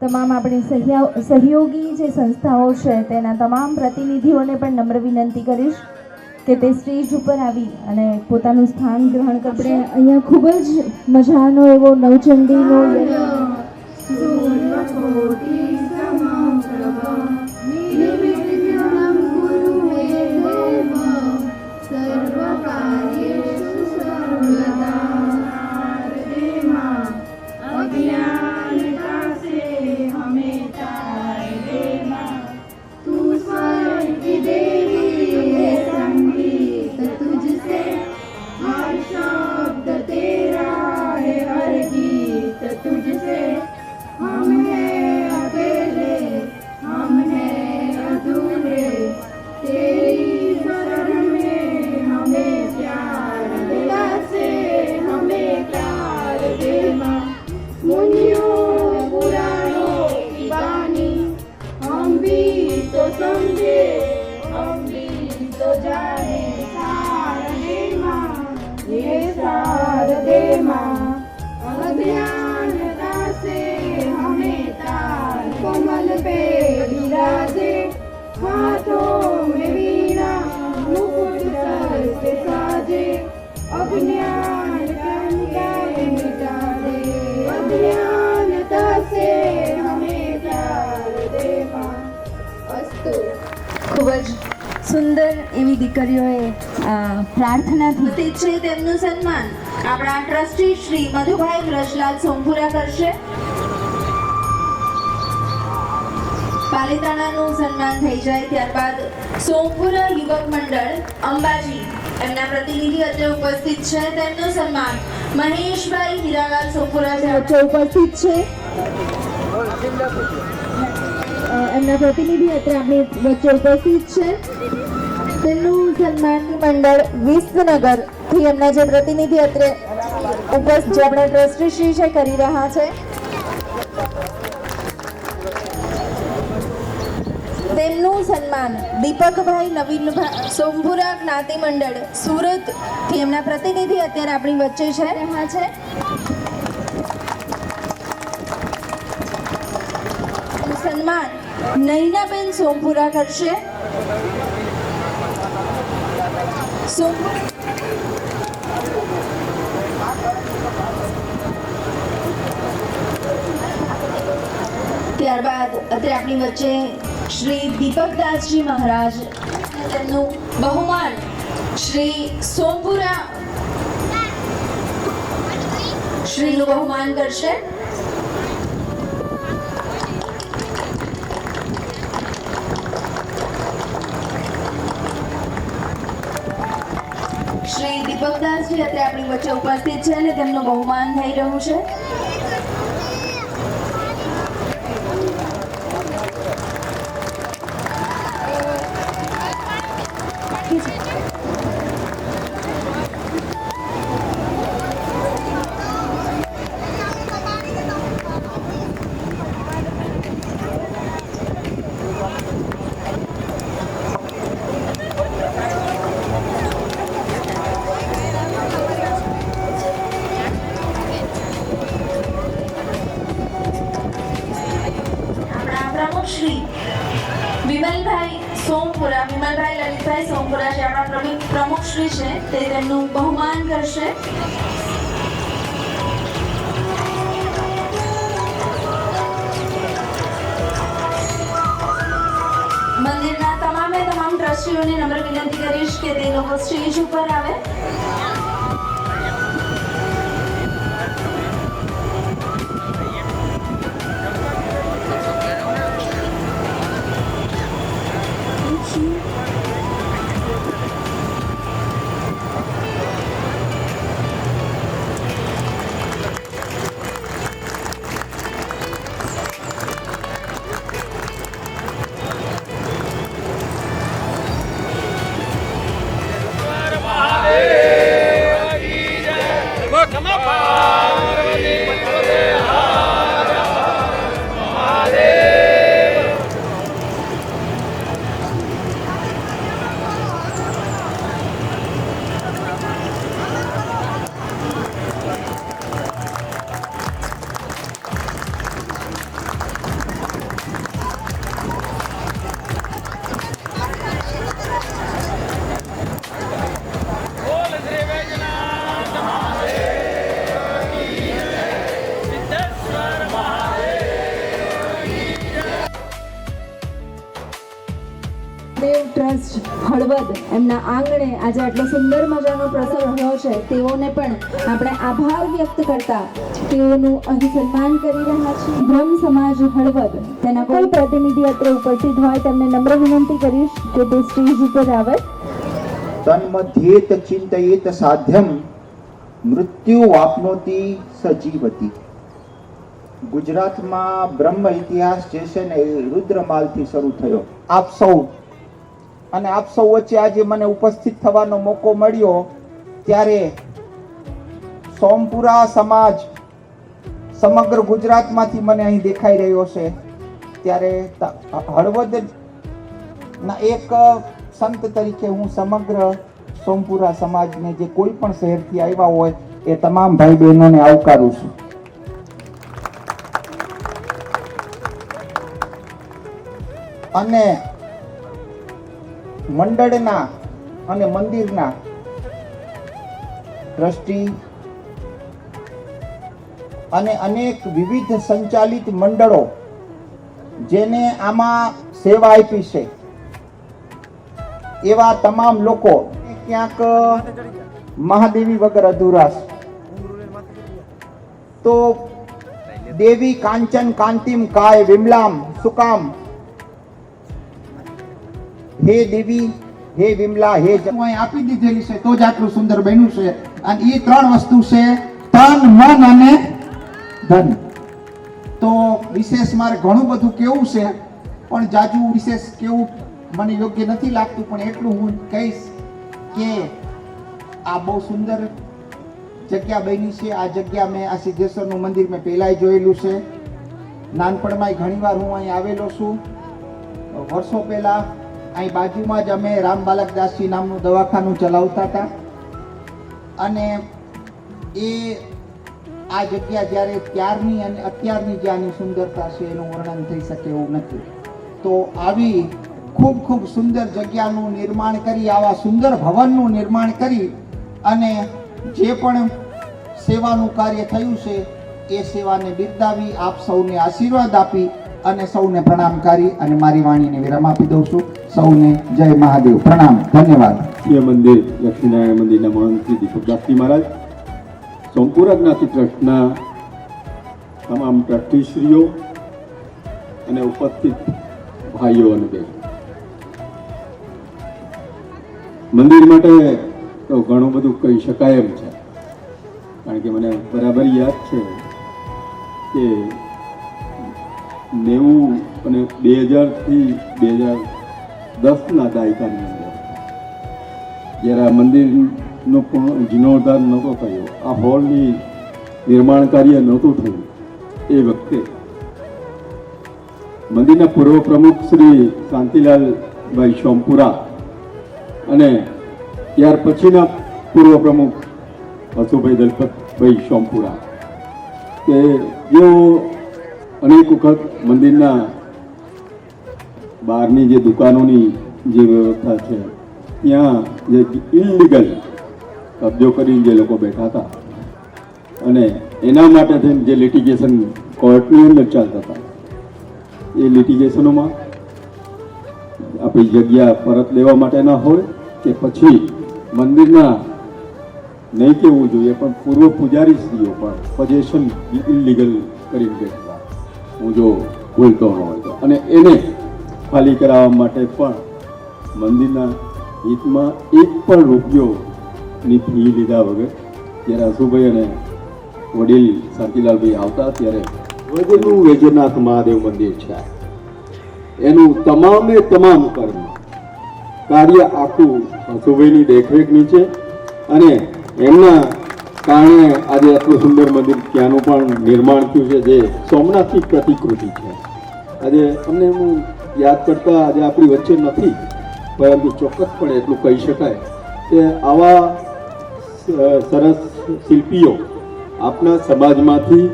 તમામ આપણી સહયોગી જે સંસ્થાઓ છે તેના તમામ પ્રતિનિધિઓને પણ નમ્ર વિનંતી કરીશ કે તે સ્ટેજ ઉપર આવી અને પોતાનું સ્થાન ગ્રહણ કરશે. આપણે અહીંયા ખૂબ જ મજાનો એવો નવચંડીનો ખૂબ જ સુંદર એવી દીકરીઓએ પ્રાર્થનાથી છે તેમનું સન્માન આપણા ટ્રસ્ટી શ્રી મધુભાઈ વ્રજલાલ સોમપુરા કરશે. પાલિતાણાનું સન્માન થઈ જાય ત્યારબાદ સોમપુરા યુવક મંડળ અંબાજી એમના પ્રતિનિધિ અત્રે ઉપસ્થિત છે. તેમનું સન્માન મહેશભાઈ હીરાલાલ સોમપુરા વચ્ચે ઉપસ્થિત છે. એમના પ્રતિનિધિ અત્રે આપણી વચ્ચે ઉપસ્થિત છે. તેમનું સન્માન મંડળ વિસનગરથી એમના જે પ્રતિનિધિ અત્રે ઉપસ્થિત જે આપણા ટ્રસ્ટી શ્રી છે કરી રહ્યા છે. તેમનું સન્માન દીપકભાઈ નવીનભાઈ સોમપુરા જ્ઞાતિ મંડળ સુરતથી એમના પ્રતિનિધિ અત્યારે આપણી વચ્ચે છે રહ્યા છે. સન્માન નૈનાબેન સોમપુરા કરશે. ત્યારબાદ અત્યારે આપણી વચ્ચે શ્રી દીપકદાસજી મહારાજ તેમનું બહુમાન શ્રી સોમપુરા શ્રીનું બહુમાન કરશે. શ્રી દીપકદાસજી અત્યારે આપણી વચ્ચે ઉપસ્થિત છે અને તેમનું બહુમાન થઈ રહ્યું છે. શ્રી વિમલભાઈ લલિતભાઈ સોમપુરા જે આપણા પ્રમુખ શ્રી છે તે તેમનું બહુમાન કરશે. મંદિરના તમામ ટ્રસ્ટીઓને નમ્ર વિનંતી કરીશ કે તે લોકો સ્ટેજ ઉપર આવે. હળવદ એમના આંગણે આજે આટલો સુંદર મજાનો પ્રસંગ રહ્યો છે, તેઓને પણ આપણે આભાર વ્યક્ત કરતા તેઓનું અહીં સન્માન કરી રહ્યા છીએ. બ્રહ્મ સમાજ હળવદ તેના કોઈ પ્રતિનિધિ અત્રે ઉપસ્થિત હોય તેમને નમ્ર વિનંતી કરીશ કે તે સ્ટેજ ઉપર આવે. તન્મધ્યેત ચિંતયેત સાધ્યમ મૃત્યુ વાપનોતી સજીવતી. ગુજરાતમાં બ્રહ્મ ઇતિહાસ જે છે ને એ રુદ્રમાલથી શરૂ થયો. આપ સૌ વચ્ચે આજે મને ઉપસ્થિત થવાનો મોકો મળ્યો ત્યારે સોમપુરા સમાજ સમગ્ર ગુજરાતમાંથી મને અહીં દેખાઈ રહ્યો છે. ત્યારે હળવદના એક સંત તરીકે હું સમગ્ર સોમપુરા સમાજને જે કોઈ પણ શહેરથી આવ્યા હોય એ તમામ ભાઈ બહેનોને આવકારું છું. અને મંડળના અને મંદિરના ટ્રસ્ટી અને અનેક વિવિધ સંચાલિત મંડળો જેને આમાં સેવા આપી છે એવા તમામ લોકો ક્યાંક મહાદેવી વગર અધૂરા છે. તો દેવી કાંચન કાંતિમ કાય વિમલામ સુકામ, હે દેવી હે વિમલા હે અહીં આપી દીધેલી છે તો જ આટલું સુંદર બન્યું છે. અને એ ત્રણ વસ્તુ છે તન મન અને ધન. તો વિશેષ મારે ઘણું બધું કેવું છે પણ જાજુ વિશેષ કેવું મને યોગ્ય નથી લાગતું, પણ એટલું હું કહીશ કે આ બહુ સુંદર જગ્યા બની છે. આ જગ્યા મેં આ સિદ્ધેશ્વરનું મંદિર મેં પહેલાંય જોયેલું છે. નાનપણમાં ઘણીવાર હું અહીં આવેલો છું. વર્ષો પહેલા અહીં બાજુમાં જ અમે રામ બાલકદાસજી નામનું દવાખાનું ચલાવતા હતા. અને એ આ જગ્યા જ્યારે ત્યારની અને અત્યારની જે આની સુંદરતા છે એનું વર્ણન થઈ શકે એવું નથી. તો આવી ખૂબ ખૂબ સુંદર જગ્યાનું નિર્માણ કરી, આવા સુંદર ભવનનું નિર્માણ કરી અને જે પણ સેવાનું કાર્ય થયું છે એ સેવાને બિરદાવી આપ સૌને આશીર્વાદ આપી અને સૌને પ્રણામ કરી અને મારી વાણીને વિરામ આપી દઉં છું. સૌને જય મહાદેવ, પ્રણામ, ધન્યવાદ. મંદિર લક્ષ્મીનારાયણ મંદિરના મહંત શ્રી દીપકદાસજી મહારાજ, સોમપુરા જ્ઞાતિ ટ્રસ્ટના તમામ ટ્રસ્ટીશ્રીઓ અને ઉપસ્થિત ભાઈઓ અને બહેનો, મંદિર માટે તો ઘણું બધું કહી શકાય એમ છે. કારણ કે મને બરાબર યાદ છે કે 90 અને 2000થી 2010ના દાયકાની અંદર જ્યારે આ મંદિરનો પણ જીર્ણોદ્ધાર નહોતો થયો, આ હોલની નિર્માણ કાર્ય નહોતું થયું, એ વખતે મંદિરના પૂર્વ પ્રમુખ શ્રી શાંતિલાલભાઈ સોમપુરા અને ત્યાર પછીના પૂર્વ પ્રમુખ હસુભાઈ દલપતભાઈ સોમપુરા કે જેઓ અનેક વખત મંદિરના બહારની જે દુકાનોની જે વ્યવસ્થા છે ત્યાં જે ઇલીગલ કબજો કરીને જે લોકો બેઠા હતા અને એના માટે થઈને જે લિટિગેશન કોર્ટની અંદર ચાલતા હતા એ લિટિગેશનોમાં આપણી જગ્યા પરત લેવા માટેના હોય કે પછી મંદિરના નહીં કહેવું જોઈએ પણ પૂર્વ પૂજારી સ્ત્રીઓ પણ પોઝેશન ઇલીગલ કરીને બેઠા, હું જો ભૂલતો ન હોય તો, અને એને ખાલી કરાવવા માટે પણ મંદિરના હિતમાં એક પણ રૂપિયોની ફી લીધા વગર જ્યારે હસુભાઈ અને વડીલ શાંતિલાલભાઈ આવતા ત્યારે વધેલું વૈજનાથ મહાદેવ મંદિર છે એનું તમામે તમામ કર્મ કાર્ય આખું હસુભાઈની દેખરેખ નીચે અને એમના કારણે આજે આટલું સુંદર મંદિર ત્યાંનું પણ નિર્માણ થયું છે જે સોમનાથની પ્રતિકૃતિ છે. આજે અમને હું યાદ કરતા આજે આપણી વચ્ચે નથી, પરંતુ ચોક્કસપણે એટલું કહી શકાય કે આવા સરસ શિલ્પીઓ આપણા સમાજમાંથી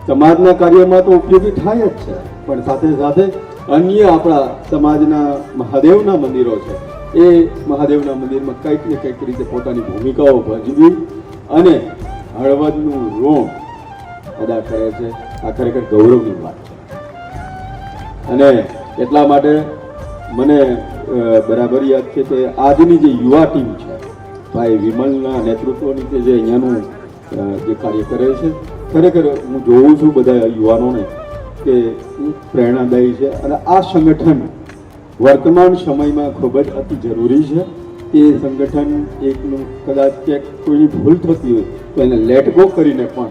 સમાજના કાર્યમાં તો ઉપયોગી થાય જ છે, પણ સાથે સાથે અન્ય આપણા સમાજના મહાદેવના મંદિરો છે એ મહાદેવના મંદિરમાં કંઈક ને કંઈક રીતે પોતાની ભૂમિકાઓ ભજવી અને હળવદનું ઋણ અદા કરે છે. આ ખરેખર ગૌરવની વાત છે અને એટલા માટે મને બરાબર યાદ છે કે આજની જે યુવા ટીમ છે ભાઈ વિમલના નેતૃત્વ નીચે જે અહીંયાનું જે કાર્ય કરે છે, ખરેખર હું જોઉં છું બધા યુવાનોને કે પ્રેરણાદાયી છે. અને આ સંગઠન વર્તમાન સમયમાં ખૂબ જ અતિ જરૂરી છે. તે સંગઠન એકનું કદાચ ક્યાંક કોઈની ભૂલ થતી હોય તો એને લેટ ગો કરીને પણ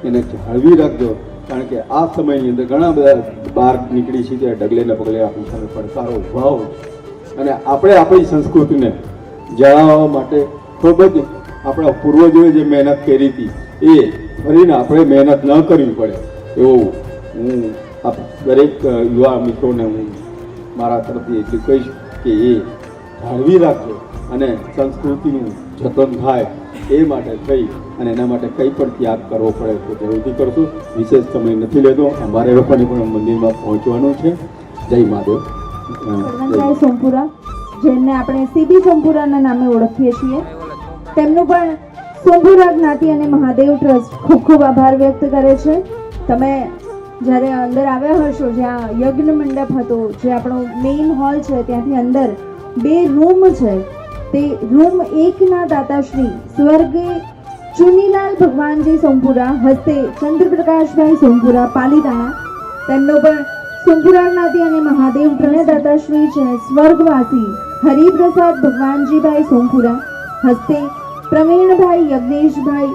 એને જાળવી રાખજો, કારણ કે આ સમયની અંદર ઘણા બધા બહાર નીકળી છે ત્યારે ડગલે ને પગલે આપણી સામે પડકારો ઉભા હોય અને આપણે આપણી સંસ્કૃતિને જાળવવા માટે ખૂબ જ આપણા પૂર્વજોએ જે મહેનત કરી હતી એ ફરીને આપણે મહેનત ન કરવી પડે એવું હું આ દરેક યુવા મિત્રોને હું મારા તરફથી એટલું કહીશ કે એ જાળવી રાખજો અને સંસ્કૃતિનું જતન થાય એ માટે થઈ અને એના માટે કંઈ પણ ત્યાગ કરવો પડે તો જરૂરથી કરશું. વિશેષ સમય નથી લેતો, અમારે લોકોને પણ મંદિરમાં પહોંચવાનું છે. જય મહાદેવ. હરવંતરાય સોમપુરા, જેમને આપણે સીબી સોમપુરાના નામે ઓળખીએ છીએ, તેમનું પણ સોમપુરા જ્ઞાતિ અને મહાદેવ ટ્રસ્ટ ખૂબ ખૂબ આભાર વ્યક્ત કરે છે. તમે જ્યારે અંદર આવ્યા હશો, જ્યાં યજ્ઞ મંડપ હતો, જે આપણો મેઇન હોલ છે, ત્યાંથી અંદર 2 રૂમ છે. તે રૂમ 1ના દાતાશ્રી સ્વર્ગીય ચુનીલાલ ભગવાનજી સોમપુરા હસ્તે ચંદ્રપ્રકાશભાઈ સોમપુરા પાલીતાણા, તેમનો પણ સોમપુરા જ્ઞાતિ અને મહાદેવ ત્રણે દાતાશ્રી છે સ્વર્ગવાસી હરિપ્રસાદ ભગવાનજીભાઈ સોમપુરા હસ્તે પ્રવીણભાઈ યજ્ઞેશભાઈ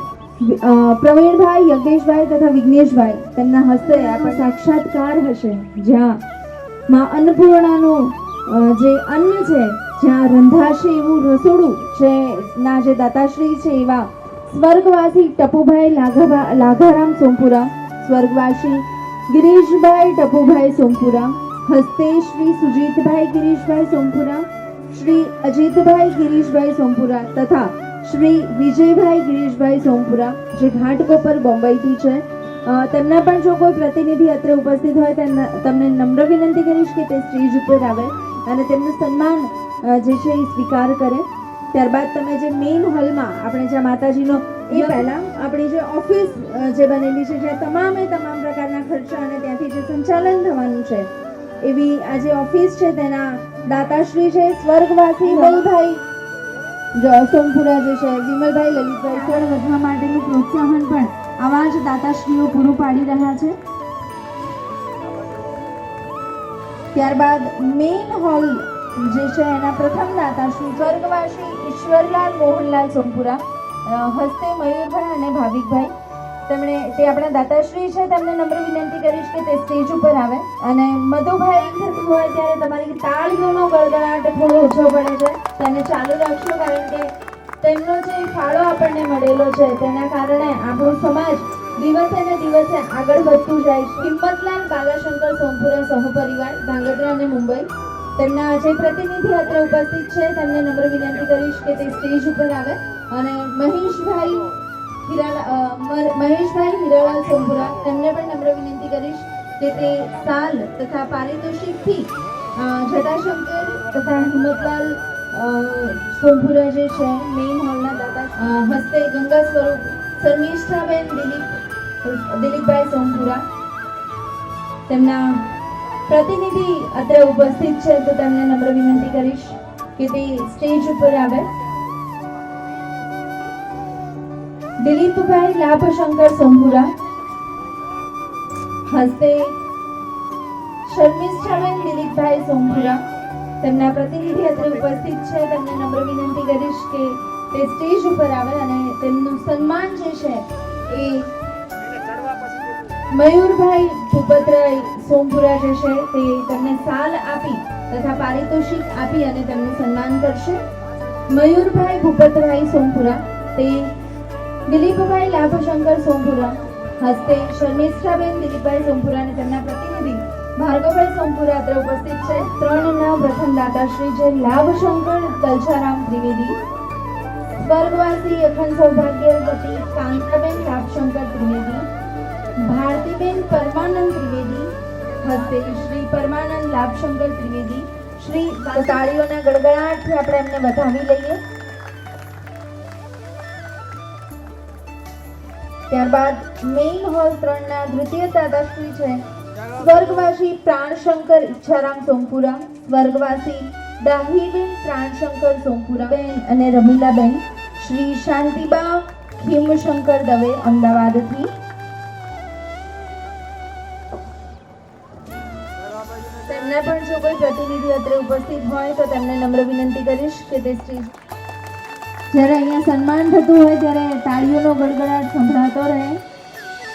તથા વિઘ્નેશભાઈ, તેમના હસ્તે આપણે સાક્ષાત્કાર હશે, જ્યાં માં અન્નપૂર્ણાનું જે અન્ન છે, જ્યાં રંધાશે એવું રસોડું છે ના જે દાતાશ્રી છે એવા સ્વર્ગવાસી ટપુભાઈ લાઘારામ સોમપુરા, સ્વર્ગવાસી ગિરીશભાઈ ટપુભાઈ સોમપુરા હસ્તે શ્રી સુજીતભાઈ ગિરીશભાઈ સોમપુરા, શ્રી અજીતભાઈ ગિરીશભાઈ સોમપુરા તથા શ્રી વિજયભાઈ ગિરીશભાઈ સોમપુરા, જે ઘાટકોપર બોમ્બેથી છે. તેમના પણ જો કોઈ પ્રતિનિધિ અત્રે ઉપસ્થિત હોય તમને નમ્ર વિનંતી કરીશ કે તે સ્ટેજ ઉપર આવે અને તેમનું સન્માન જે છે એ સ્વીકાર કરે. ત્યારબાદ તમે જે મેઇન હોલમાં આપણે જ્યાં માતાજીનો એ પહેલા આપણી જે ઓફિસ જે બનેલી છે, જ્યાં તમામ પ્રકારના ખર્ચા અને ત્યાંથી જે સંચાલન થવાનું છે, એવી આ જે ઓફિસ છે તેના દાતાશ્રી છે સ્વર્ગવાસી વિમલભાઈ સોમપુરા, જે છે વિમલભાઈ લલિતભાઈ, આગળ વધવા માટેનું પ્રોત્સાહન પણ આવા જ દાતાશ્રીઓ પૂરું પાડી રહ્યા છે. ત્યારબાદ મેઇન હોલ જે છે એના પ્રથમ દાતાશ્રી સ્વર્ગવાસી ઈશ્વરલાલ મોહનલાલ સોમપુરા હસ્તે મયુરભાઈ અને ભાવિકભાઈ, તે આપણા દાતાશ્રી છે. તેમને નમ્ર વિનંતી કરીશ કે તે સ્ટેજ ઉપર આવે અને મધુભાઈ થતું હોય ત્યારે તમારી તાળીઓનો ગળગળાટ થોડો ઓછો પડે છે, તેને ચાલુ રાખશો, કારણ કે તેમનો જે ફાળો આપણને મળેલો છે તેના કારણે આપણો સમાજ દિવસે ને દિવસે આગળ વધતું જાય છે. હિંમતલાલ બાલાશંકર સોમપુરા સહપરિવાર, ધાંગધ્રા અને મુંબઈ, તેમના જે પ્રતિનિધિ અત્રે ઉપસ્થિત છે તેમને નમ્ર વિનંતી કરીશ કે તે સ્ટેજ ઉપર આવે અને મહેશભાઈ હીરાલાલ સોમપુરા, તેમને પણ નમ્ર વિનંતી કરીશ કે તે સાલ તથા પારિતોષિકથી જટાશંકર તથા હિંમતલાલ સોમપુરા જે છે મેઇન હોલના દાતા હસ્તે ગંગા સ્વરૂપ શર્મિષ્ઠાબેન દિલીપભાઈ સોમપુરા, તેમના પ્રતિનિધિ અત્રે ઉપસ્થિત છે તો તેમને નમ્ર વિનંતી કરીશ કે તે સ્ટેજ ઉપર આવે. દિલીપભાઈ લાભશંકર સોમપુરા હસ્તે શર્મિષ્ઠાબેન દિલીપભાઈ સોમપુરા, તેમના પ્રતિનિધિ અત્રે ઉપસ્થિત છે, તેમને નમ્ર વિનંતી કરીશ કે તે સ્ટેજ ઉપર આવે અને તેમનું સન્માન જે છે એ મયુરભાઈ ભૂપતરાય સોમપુરા જે છે તે તેમને સાલ આપી તથા પારિતોષિક આપી અને તેમનું સન્માન કરશે. મયુરભાઈ ભૂપતરાય સોમપુરા તે દિલીપભાઈ લાભશંકર સોમપુરા હસ્તે શર્મિષ્ઠાબેન દિલીપભાઈ સોમપુરા અને તેમના પ્રતિનિધિ ભાર્ગવભાઈ સોમપુરા અત્રે ઉપસ્થિત છે. 3ના પ્રથમ દાતાશ્રી છે લાભશંકર તલસારામ ત્રિવેદી, સ્વર્ગવાસી અખંડ સૌભાગ્યવતી કાંતાબેન લાભશંકર ત્રિવેદી, ભારતીબેન પરમાનંદ ત્રિવેદી હસ્તે શ્રી પરમાનંદ લાભશંકર ત્રિવેદી, શ્રી તાળીઓના ગડગડાટથી આપણે એમને વધાવી લઈએ. ત્યારબાદ મેઇન હોલ 3ના દ્વિતીય દાતાશ્રી છે સ્વર્ગવાસી પ્રાણશંકર ઈચ્છારામ સોમપુરા, સ્વર્ગવાસી દાહીબેન પ્રાણશંકર સોમપુરા બેન અને રમીલાબેન શ્રી શાંતિબા ખીમશંકર દવે અમદાવાદથી. તેમને પણ જો કોઈ પ્રતિનિધિ અત્રે ઉપસ્થિત હોય તો તેમને નમ્ર વિનંતી કરીશ કે તે સ્ટેજ જ્યારે અહીંયા સન્માન થતું હોય ત્યારે તાળીઓનો ગડગડાટ સંભળાતો રહે.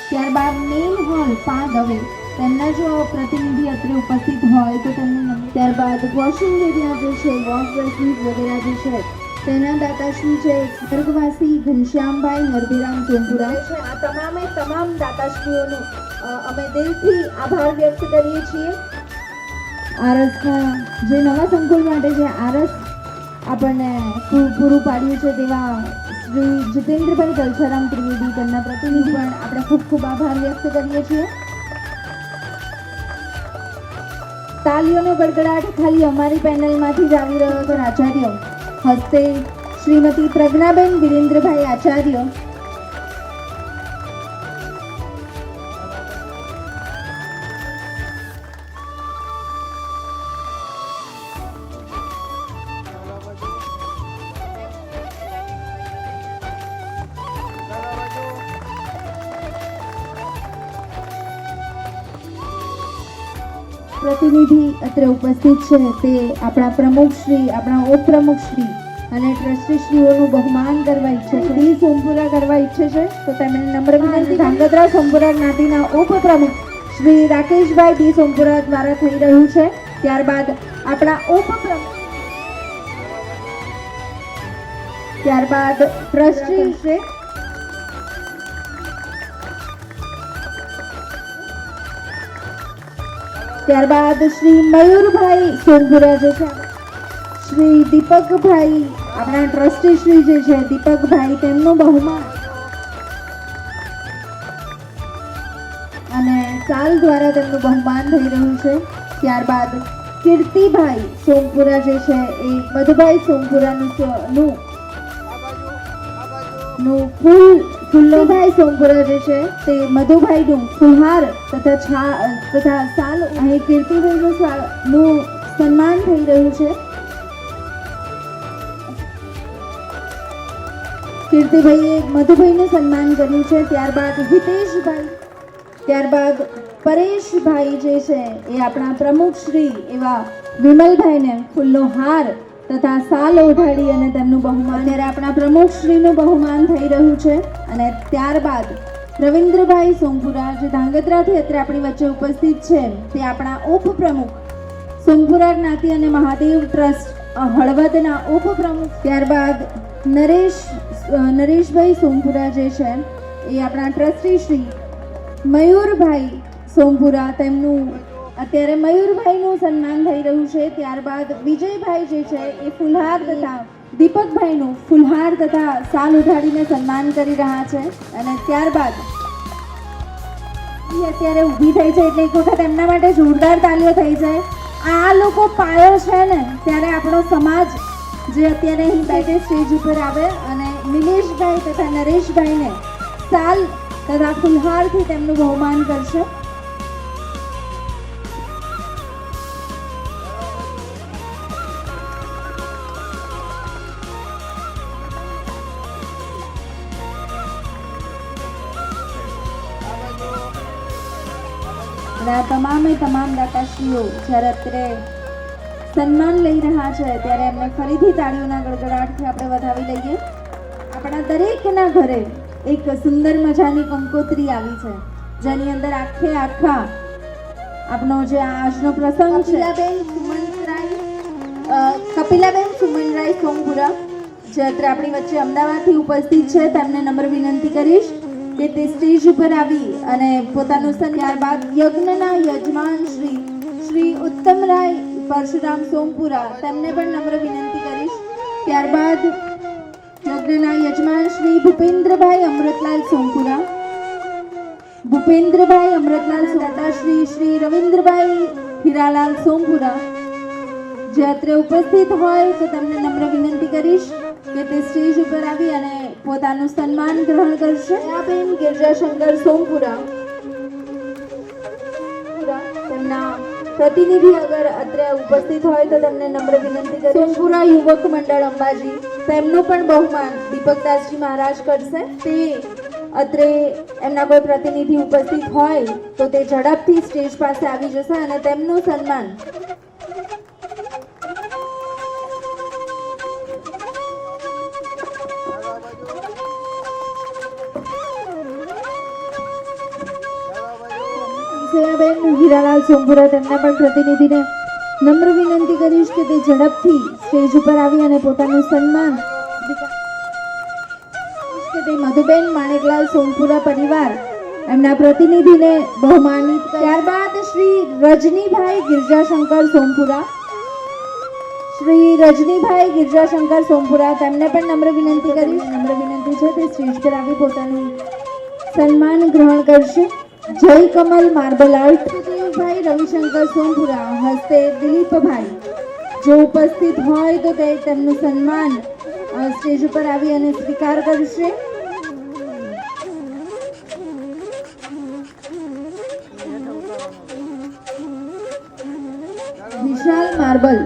ત્યારબાદ મેઇન હોલ 5 દવે તેમના જો પ્રતિનિધિ અત્રે ઉપસ્થિત હોય તો તેમને ત્યારબાદ વોશિંગ એરિયા જે છે વોશ બેસિન વગેરે જે છે તેના દાતાશ્રી છે સ્વર્ગવાસી ઘનશ્યામભાઈ નરભીરામ સોમપુરા છે. આ તમામ દાતાશ્રીઓનો અમે દિલથી આભાર વ્યક્ત કરીએ છીએ. આરસના જે નવા સંકુલ માટે જે આરસ આપણને પૂરું પાડ્યું છે તેવા શ્રી જીતેન્દ્રભાઈ દલસારામ ત્રિવેદી તેમના પ્રતિનિધિ પણ આપણે ખૂબ ખૂબ આભાર વ્યક્ત કરીએ છીએ. તાલીઓનો ગડગડાટ ખાલી અમારી પેનલમાંથી જ આવી રહ્યો હતો. આચાર્ય હસ્તે શ્રીમતી પ્રજ્ઞાબેન વિરેન્દ્રભાઈ આચાર્ય, પ્રતિનિધિ અત્રે ઉપસ્થિત છે તે આપણા પ્રમુખશ્રી, આપણા ઉપપ્રમુખશ્રી અને ટ્રસ્ટીશ્રીઓનું બહુમાન કરવા ઈચ્છે છે. શ્રી સોમપુરા કરવા ઈચ્છે છે તો તેમને નમ્ર વિનંતી. ધાંગધ્રા સોમપુરા જ્ઞાતિના ઉપપ્રમુખ શ્રી રાકેશભાઈ ડી સોમપુરા દ્વારા થઈ રહ્યું છે. ત્યારબાદ આપણા ઉપપ્રમુખ, ત્યારબાદ ટ્રસ્ટી છે ત્યારબાદ શ્રી મયુરભાઈ સોમપુરા જે છે, શ્રી દીપકભાઈ આપણા ટ્રસ્ટી શ્રી જે છે દીપકભાઈ તેમનું બહુમાન અને સાલ દ્વારા તેમનું બહુમાન થઈ રહ્યું છે. ત્યારબાદ કીર્તિભાઈ સોમપુરા જે છે એ મધુભાઈ સોમપુરાનું ફૂલ્લોભાઈ સોમપુરા જે છે તે મધુભાઈનું ફુલહાર તથા સાલ અહીં કીર્તિભાઈનું સન્માન થઈ રહ્યું છે. કીર્તિભાઈએ મધુભાઈનું સન્માન કર્યું છે. ત્યારબાદ હિતેશભાઈ, ત્યારબાદ પરેશભાઈ જે છે એ આપણા પ્રમુખ શ્રી એવા વિમલભાઈને ફૂલનો હાર તથા સાલ ઓઢાડી અને તેમનું બહુમાન ત્યારે આપણા પ્રમુખશ્રીનું બહુમાન થઈ રહ્યું છે. અને ત્યારબાદ રવિન્દ્રભાઈ સોમપુરા જે ધાંગધ્રાથી અત્રે આપણી વચ્ચે ઉપસ્થિત છે તે આપણા ઉપપ્રમુખ સોમપુરા જ્ઞાતિ અને મહાદેવ ટ્રસ્ટ હળવદના ઉપપ્રમુખ. ત્યારબાદ નરેશભાઈ સોમપુરા જે છે એ આપણા ટ્રસ્ટી શ્રી મયુરભાઈ સોમપુરા તેમનું અત્યારે મયુરભાઈનું સન્માન થઈ રહ્યું છે. ત્યારબાદ વિજયભાઈ જે છે એ ફુલહાર તથા દીપકભાઈનું ફુલહાર તથા સાલ ઉઠાડીને સન્માન કરી રહ્યા છે. અને ત્યારબાદ અત્યારે ઊભી થઈ છે એટલે એક વખત એમના માટે જોરદાર તાલીઓ થઈ જાય. આ લોકો પાયો છે ને ત્યારે આપણો સમાજ જે અત્યારે અહીં બેઠે સ્ટેજ ઉપર આવે અને નિલેશભાઈ તથા નરેશભાઈને સાલ તથા ફુલહારથી તેમનું બહુમાન કરશે. અને આ તમામ દાતાશ્રીઓ જ્યારે અત્યારે સન્માન લઈ રહ્યા છે ત્યારે એમને ફરીથી તાળીઓના ગડગડાટથી આપણે વધાવી લઈએ. આપણા દરેકના ઘરે એક સુંદર મજાની કંકોત્રી આવી છે જેની અંદર આખા આપણો જે આજનો પ્રસંગ છે કપિલાબેન સુમનરાય સોમપુરા જે અત્યારે આપણી વચ્ચે અમદાવાદથી ઉપસ્થિત છે તેમને નમ્ર વિનંતી કરીશ કે તે સ્ટેજ ઉપર આવી અને પોતાનું ત્યારબાદ યજ્ઞના યજમાન શ્રી ઉત્તમરાય પરશુરામ સોમપુરા તેમને પણ નમ્ર વિનંતી કરીશ. ત્યારબાદ યજ્ઞના યજમાન શ્રી ભૂપેન્દ્રભાઈ અમૃતલાલ સોમપુરા, ભૂપેન્દ્રભાઈ અમૃતલાલ દાતા શ્રી રવિન્દ્રભાઈ હીરાલાલ સોમપુરા જે અત્રે ઉપસ્થિત હોય તો તેમને નમ્ર વિનંતી કરીશ કે તે સ્ટેજ ઉપર આવી અને પોતાનું સન્માન ગ્રહણ કરશે. બેન ગિરજાશંકર સોમપુરા તેમના પ્રતિનિધિ અગર અત્રે ઉપસ્થિત હોય તો તેમને નમ્ર વિનંતી કરીશ. સોમપુરા યુવક મંડળ અંબાજી તેમનું પણ બહુમાન દીપકદાસજી મહારાજ કરશે. તે અત્રે એમના કોઈ પ્રતિનિધિ ઉપસ્થિત હોય તો તે ઝડપથી સ્ટેજ પાસે આવી જશે અને તેમનું સન્માન બેન હીરાલાલ સોમપુરા તેમના પણ પ્રતિનિધિને નમ્ર વિનંતી કરીશ કે તે ઝડપથી સ્ટેજ ઉપર આવી અને પોતાનું સન્માન કે તે મધુબેન માણેકલાલ સોમપુરા પરિવાર એમના પ્રતિનિધિને બહુમાનિત કરે. ત્યારબાદ શ્રી રજનીભાઈ ગિરજાશંકર સોમપુરા સોમપુરા તેમને પણ નમ્ર વિનંતી કરીશ. નમ્ર વિનંતી છે તે સ્ટેજ પર આવી પોતાનું સન્માન ગ્રહણ કરશે. જય કમલ માર્બલ આર્ટ દેવભાઈ રવિશંકર સોમપુરા હસ્તે દિલીપભાઈ જો ઉપસ્થિત હોય તો તે તેમનું સન્માન સ્ટેજ ઉપર આવી અને સ્વીકાર કરશે. વિશાલ માર્બલ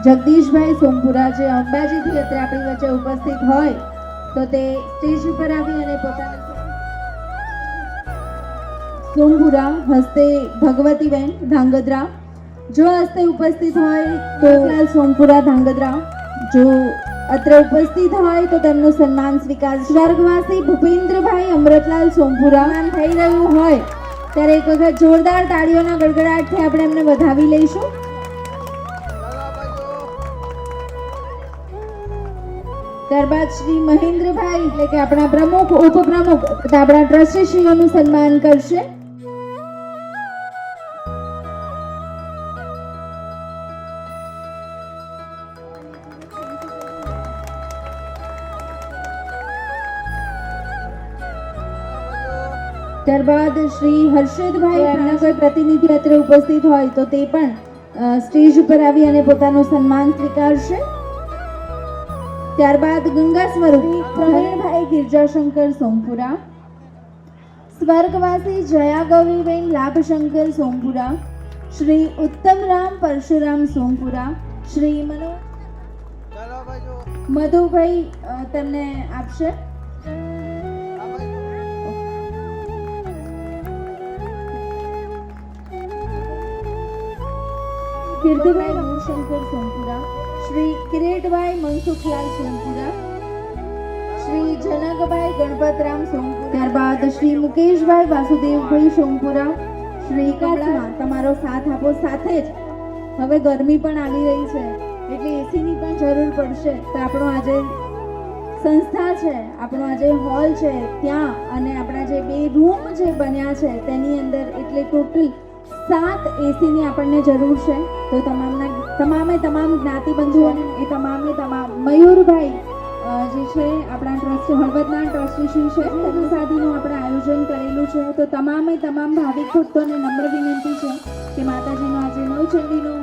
જગદીશભાઈ સોમપુરા જે અંબાજીથી અત્રે આપણી વચ્ચે ઉપસ્થિત હોય તો તે સ્ટેજ ઉપર આવી અને પોતાના સોમપુરા હસ્તે ભગવતીબેન ધાંગધ્રા જો હસ્તે ઉપસ્થિત હોય તો લાલ સોમપુરા ધાંગધ્રા જો અત્રે ઉપસ્થિત હોય તો તેમનું સન્માન સ્વીકાર. સ્વર્ગવાસી ભૂપેન્દ્રભાઈ અમૃતલાલ સોમપુરા થઈ રહ્યું હોય ત્યારે એક વખત જોરદાર તાળીઓના ગડગડાટથી આપણે એમને વધાવી લઈશું. ત્યારબાદ શ્રી મહેન્દ્રભાઈ એટલે કે આપણા પ્રમુખ ઉપપ્રમુખ આપણા ટ્રસ્ટીશ્રીઓનું સન્માન કરશે. ત્યારબાદ શ્રી હર્ષદભાઈ એમના કોઈ પ્રતિનિધિ અત્રે ઉપસ્થિત હોય તો તે પણ સ્ટેજ ઉપર આવી અને પોતાનું સન્માન સ્વીકારશે. ત્યારબાદ ગંગા સ્વરૂપ પ્રવીણભાઈ ગિરજાશંકર સોમપુરા સ્વર્ગવાસી જયા ગૌરીબેન લાભશંકર સોમપુરા શ્રી ઉત્તમરામ પરશુરામ સોમપુરા શ્રી મધુભાઈ તેમને આપશે. કીર્તિભાઈ રમણશંકર સોમપુરા શ્રી કિરીટભાઈ મનસુખલાલ સોમપુરા શ્રી જનકભાઈ ગણપતરામ સોમપુરા ત્યારબાદ શ્રી મુકેશભાઈ વાસુદેવભાઈ સોમપુરા શ્રી કમલા તમારો સાથ આપો. સાથે જ હવે ગરમી પણ આવી રહી છે એટલે એસીની પણ જરૂર પડશે તો આપણો આજે સંસ્થા છે આપણો આજે હોલ છે ત્યાં અને આપણા જે 2 રૂમ જે બન્યા છે તેની અંદર એટલે ટોટલ 7 એસીની આપણને જરૂર છે. તો તમામ જ્ઞાતિબંધુઓને એ તમામ મયુરભાઈ જે છે આપણા ટ્રસ્ટ હળવદના ટ્રસ્ટીશ્રી છે તેનું સાદીનું આપણે આયોજન કરેલું છે. તો તમામ ભાવિક ભક્તોને નમ્ર વિનંતી છે કે માતાજીનો આજે નવચંડીનો